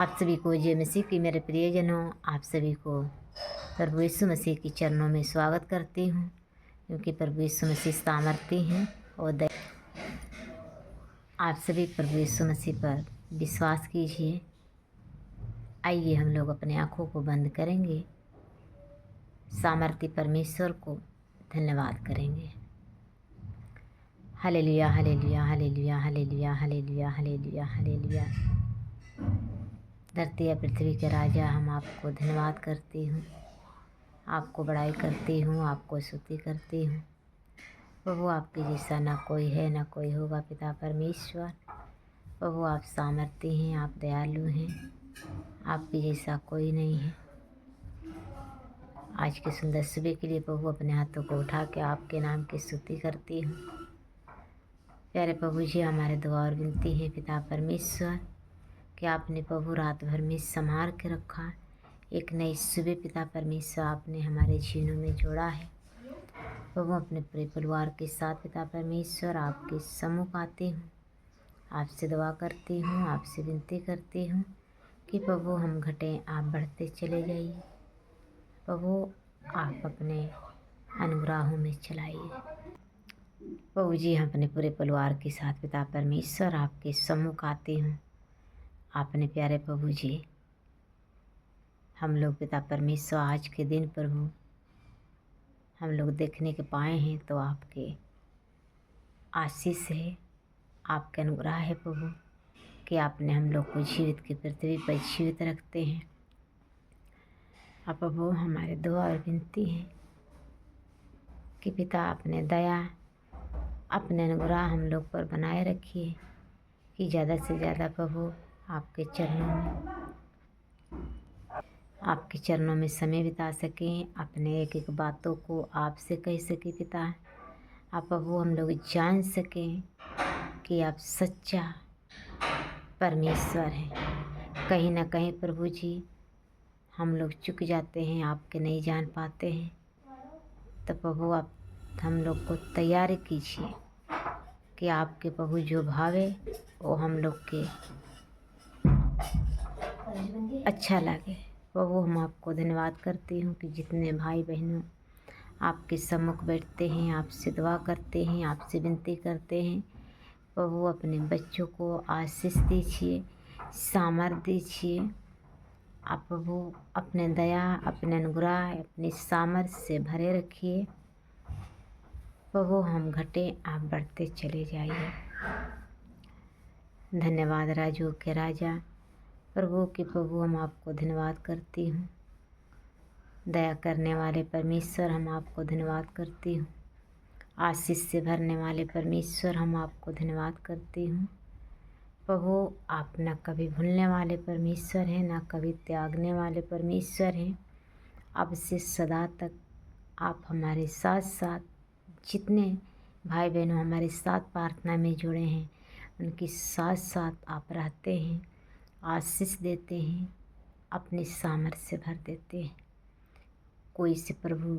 आप सभी को जय मसीह की मेरे प्रियजनों, आप सभी को प्रभु यीशु मसीह के चरणों में स्वागत करती हूँ, क्योंकि प्रभु यीशु मसीह सामर्थी हैं और आप सभी प्रभु यीशु मसीह पर विश्वास कीजिए। आइए हम लोग अपने आँखों को बंद करेंगे, सामर्थी परमेश्वर को धन्यवाद करेंगे। Hallelujah hallelujah hallelujah hallelujah hallelujah hallelujah hallelujah. धरती या पृथ्वी के राजा, हम आपको धन्यवाद करती हूँ, आपको बड़ाई करती हूँ, आपको स्तुति करती हूँ। प्रभु आपके जैसा ना कोई है ना कोई होगा। पिता परमेश्वर, प्रभु आप सामर्थी हैं, आप दयालु हैं, आपके जैसा कोई नहीं है। आज के सुंदर सुबह के लिए प्रभु अपने हाथों को उठा के आपके नाम की स्तुति करती हूँ। प्यारे प्रभु जी, हमारे दुआ और विनती है पिता परमेश्वर कि आपने प्रभु रात भर में संभाल के रखा, एक नई सुबह पिता परमेश्वर आपने हमारे जीवनों में जोड़ा है। प्रभु अपने पूरे परिवार के साथ पिता परमेश्वर आपके सम्मुख आती हूँ, आपसे दुआ करती हूँ, आपसे विनती करती हूँ कि प्रभु हम घटें, आप बढ़ते चले जाइए। प्रभु आप अपने अनुग्रहों में चलाइए। प्रभु जी, हम अपने पूरे परिवार के साथ पिता परमेश्वर आपके सम्मुख आती हूँ। आपने प्यारे प्रभु जी, हम लोग पिता परमेश्वर आज के दिन प्रभु हम लोग देखने के पाए हैं तो आपके आशीष है, आपका अनुग्रह है प्रभु कि आपने हम लोग को जीवित की पृथ्वी पर जीवित रखते हैं। अब प्रभु हमारे दुआ और विनती है कि पिता अपने दया, अपने अनुग्रह हम लोग पर बनाए रखिए कि ज़्यादा से ज़्यादा प्रभु आपके चरणों में समय बिता सकें, अपने एक एक बातों को आपसे कह सकें। पिता आप प्रभु हम लोग जान सकें कि आप सच्चा परमेश्वर हैं। कहीं ना कहीं प्रभु जी हम लोग चूक जाते हैं, आपके नहीं जान पाते हैं, तो प्रभु आप हम लोग को तैयार कीजिए कि आपके प्रभु जो भावे वो हम लोग के अच्छा लगे। प्रभु हम आपको धन्यवाद करती हूँ कि जितने भाई बहनों आपके सम्मुख बैठते हैं, आपसे दुआ करते हैं, आपसे विनती करते हैं, प्रभु अपने बच्चों को आशीष दीजिए, सामर्थ दीजिए। आप प्रभु अपने दया, अपने अनुग्रह, अपनी सामर्थ से भरे रखिए। प्रभु हम घटे, आप बढ़ते चले जाइए। धन्यवाद राजू के राजा, प्रभु के प्रभु हम आपको धन्यवाद करती हूँ। दया करने वाले परमेश्वर हम आपको धन्यवाद करती हूँ। आशीष से भरने वाले परमेश्वर हम आपको धन्यवाद करती हूँ। प्रभु आप न कभी भूलने वाले परमेश्वर हैं, न कभी त्यागने वाले परमेश्वर हैं। अब से सदा तक आप हमारे साथ साथ, जितने भाई बहनों हमारे साथ प्रार्थना में जुड़े हैं उनके साथ साथ आप रहते हैं, आशीष देते हैं, अपने सामर्थ्य से भर देते हैं। कोई से प्रभु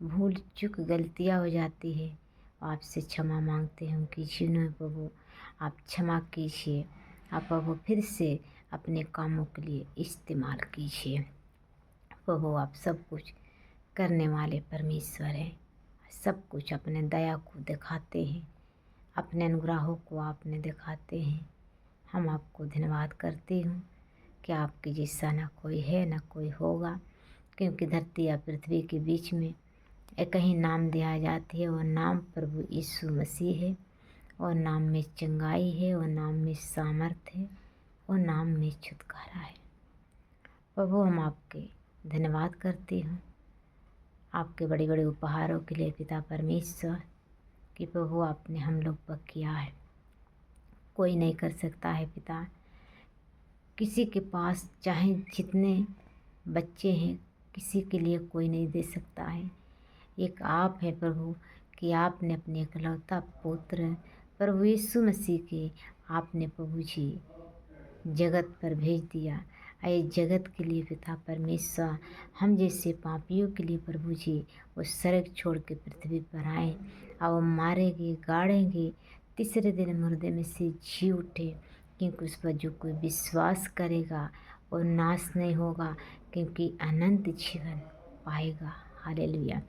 भूल चूक गलतियाँ हो जाती है, आपसे क्षमा मांगते हैं उनकी जीवनों में। प्रभु आप क्षमा कीजिए, आप प्रभु फिर से अपने कामों के लिए इस्तेमाल कीजिए। प्रभु आप सब कुछ करने वाले परमेश्वर हैं, सब कुछ अपने दया को दिखाते हैं, अपने अनुग्रहों को आपने दिखाते हैं। हम आपको धन्यवाद करती हूँ कि आपके जैसा ना कोई है ना कोई होगा, क्योंकि धरती या पृथ्वी के बीच में एक ही नाम दिया जाती है, वो नाम प्रभु यीशु मसीह है। और नाम में चंगाई है, और नाम में सामर्थ है, और नाम में छुटकारा है। प्रभु हम आपके धन्यवाद करती हूँ आपके बड़े बड़े उपहारों के लिए पिता परमेश्वर कि प्रभु आपने हम लोग पर किया है, कोई नहीं कर सकता है। पिता किसी के पास चाहे जितने बच्चे हैं, किसी के लिए कोई नहीं दे सकता है। एक आप है प्रभु कि आपने अपने इकलौता पुत्र प्रभु यीशु मसीह के आपने प्रभु जी जगत पर भेज दिया। ये जगत के लिए पिता परमेश्वर हम जैसे पापियों के लिए प्रभु जी वो स्वर्ग छोड़ के पृथ्वी पर आए, और वो मारेंगे, गाड़ेंगे, तीसरे दिन मुर्दे में से जी उठे, क्योंकि उस पर जो कोई विश्वास करेगा और नाश नहीं होगा, क्योंकि अनंत जीवन पाएगा। हालेलुया।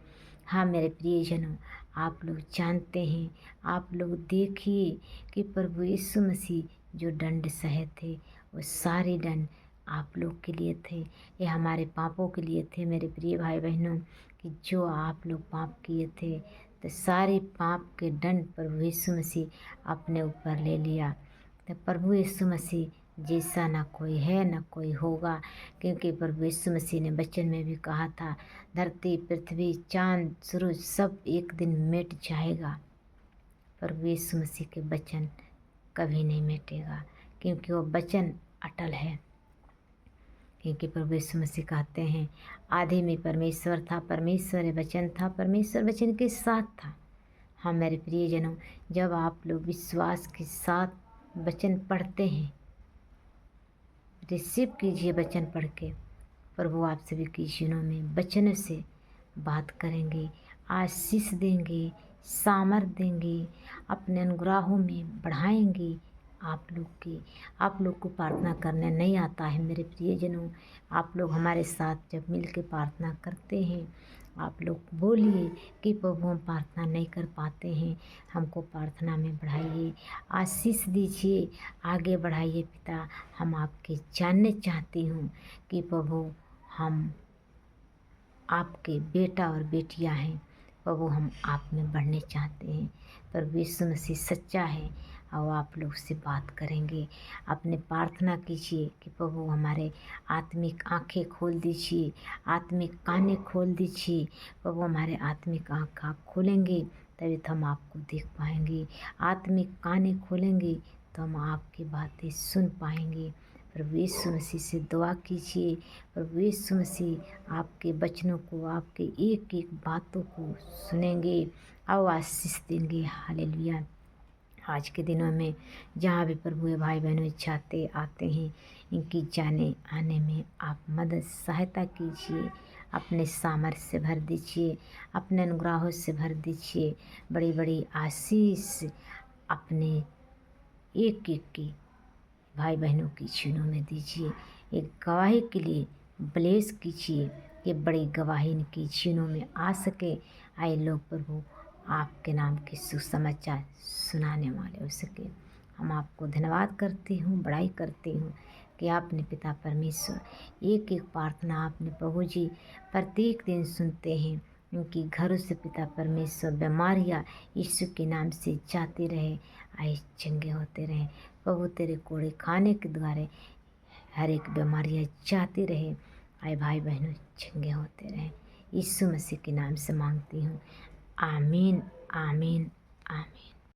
हाँ मेरे प्रियजनों, आप लोग जानते हैं, आप लोग देखिए कि प्रभु यीशु मसीह जो दंड सहे थे, वो सारे दंड आप लोग के लिए थे, ये हमारे पापों के लिए थे। मेरे प्रिय भाई बहनों, कि जो आप लोग पाप किए थे, तो सारे पाप के दंड प्रभु यीशु मसीह अपने ऊपर ले लिया। तो प्रभु यीशु मसीह जैसा ना कोई है ना कोई होगा, क्योंकि प्रभु यीशु मसीह ने वचन में भी कहा था, धरती पृथ्वी चांद सूरज सब एक दिन मिट जाएगा, प्रभु यीशु मसीह के वचन कभी नहीं मिटेगा, क्योंकि वो वचन अटल है। क्योंकि प्रभु यीशु मसीह कहते हैं, आदि में परमेश्वर था, परमेश्वर वचन था, परमेश्वर वचन के साथ था। हाँ मेरे प्रियजनों, जब आप लोग विश्वास के साथ वचन पढ़ते हैं, रिसीव कीजिए वचन पढ़ के, प्रभु आप सभी के जीवनों में वचन से बात करेंगे, आशीष देंगे, सामर्थ देंगे, अपने अनुग्रहों में बढ़ाएंगे। आप लोग को प्रार्थना करने नहीं आता है मेरे प्रियजनों, आप लोग हमारे साथ जब मिल के प्रार्थना करते हैं, आप लोग बोलिए कि प्रभु हम प्रार्थना नहीं कर पाते हैं, हमको प्रार्थना में बढ़ाइए, आशीष दीजिए, आगे बढ़ाइए पिता। हम आपके जानने चाहती हूँ कि प्रभु हम आपके बेटा और बेटियां हैं, प्रभु हम आप में बढ़ने चाहते हैं। प्रभु यीशु मसीह सच्चा है और आप लोग से बात करेंगे। अपने प्रार्थना कीजिए कि प्रभु हमारे आत्मिक आंखें खोल दीजिए, आत्मिक कानें खोल दीजिए। प्रभु हमारे आत्मिक आँख आप खोलेंगे तभी तो हम आपको देख पाएंगे, आत्मिक कानें खोलेंगे तो हम आपकी बातें सुन पाएंगे। प्रभु यीशु मसीह से दुआ कीजिए, प्रभु यीशु मसीह आपके वचनों को, आपके एक एक बातों को सुनेंगे और आशीष देंगे। हालेलुया। आज के दिनों में जहाँ भी प्रभु के भाई बहनों चाहते आते हैं, इनकी जाने आने में आप मदद सहायता कीजिए, अपने सामर्थ्य से भर दीजिए, अपने अनुग्रहों से भर दीजिए। बड़ी बड़ी आशीष अपने एक एक की भाई बहनों की जीवनों में दीजिए। एक गवाही के लिए ब्लेस कीजिए कि बड़ी गवाही इनकी जीवनों में आ सके। आए लोग प्रभु आपके नाम के सुसमाचार सुनाने वाले हो सके। हम आपको धन्यवाद करती हूँ, बड़ाई करती हूँ कि आपने पिता परमेश्वर एक एक प्रार्थना आपने प्रभु जी प्रत्येक दिन सुनते हैं। उनकी घरों से पिता परमेश्वर बीमारियाँ यीशु के नाम से जाते रहे, आए चंगे होते रहे। प्रभु तेरे कोड़े खाने के द्वारे हर एक बीमारियाँ जाती रहे, आए भाई बहनों चंगे होते रहे। यीशु मसीह के नाम से मांगती हूँ, आमीन आमीन आमीन।